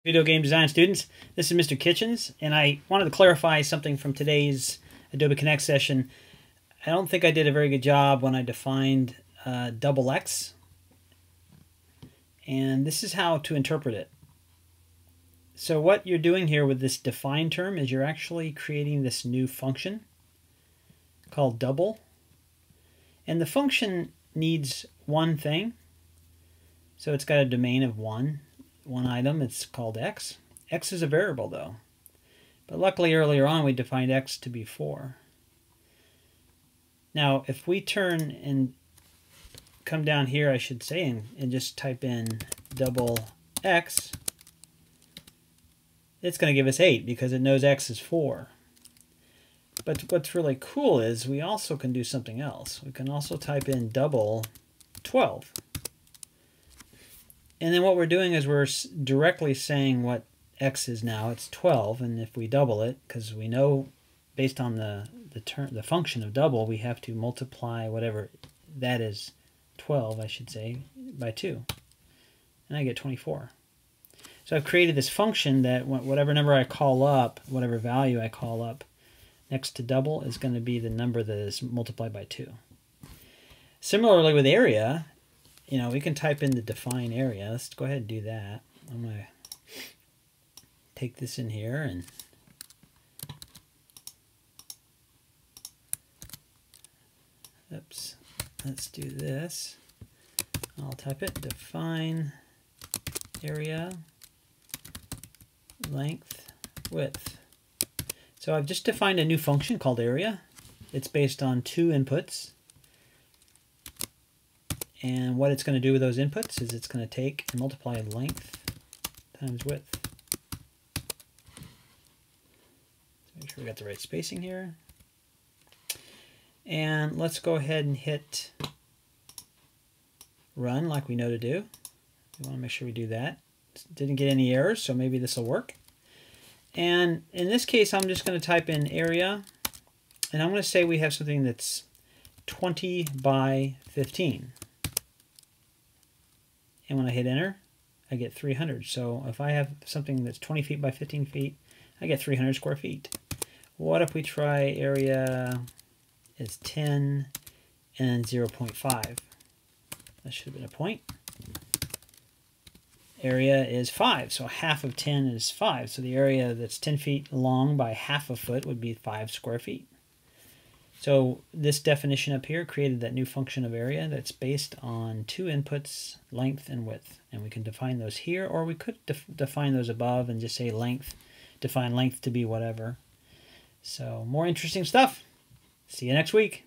Video game design students, this is Mr. Kitchens, and I wanted to clarify something from today's Adobe Connect session. I don't think I did a very good job when I defined double X, and this is how to interpret it. So what you're doing here with this define term is you're actually creating this new function called double, and the function needs one thing. So it's got a domain of one item. It's called x. X is a variable though, but luckily earlier on we defined x to be 4. Now if we turn and come down here, I should say, and just type in double x, it's going to give us 8 because it knows x is 4. But what's really cool is we also can do something else. We can also type in double 12. And then what we're doing is we're directly saying what x is now. It's 12, and if we double it, because we know based on the function of double, we have to multiply whatever that is, 12, I should say, by 2. And I get 24. So I've created this function that whatever number I call up, whatever value I call up next to double is going to be the number that is multiplied by 2. Similarly with area, you know, we can type in the define area. Let's go ahead and do that. I'm going to take this in here and oops, let's do this. I'll type it, define area, length, width. So I've just defined a new function called area. It's based on 2 inputs. And what it's going to do with those inputs is it's going to take and multiply length times width. Make sure we got the right spacing here. And let's go ahead and hit run like we know to do. We want to make sure we do that. Didn't get any errors, so maybe this will work. And in this case, I'm just going to type in area, and I'm going to say we have something that's 20 by 15. And when I hit enter, I get 300. So if I have something that's 20 feet by 15 feet, I get 300 square feet. What if we try area is 10 and 0.5? That should have been a point. Area is 5, so half of 10 is 5. So the area that's 10 feet long by half a foot would be 5 square feet. So this definition up here created that new function of area that's based on 2 inputs, length and width. And we can define those here, or we could define those above and just say length, define length to be whatever. So more interesting stuff. See you next week.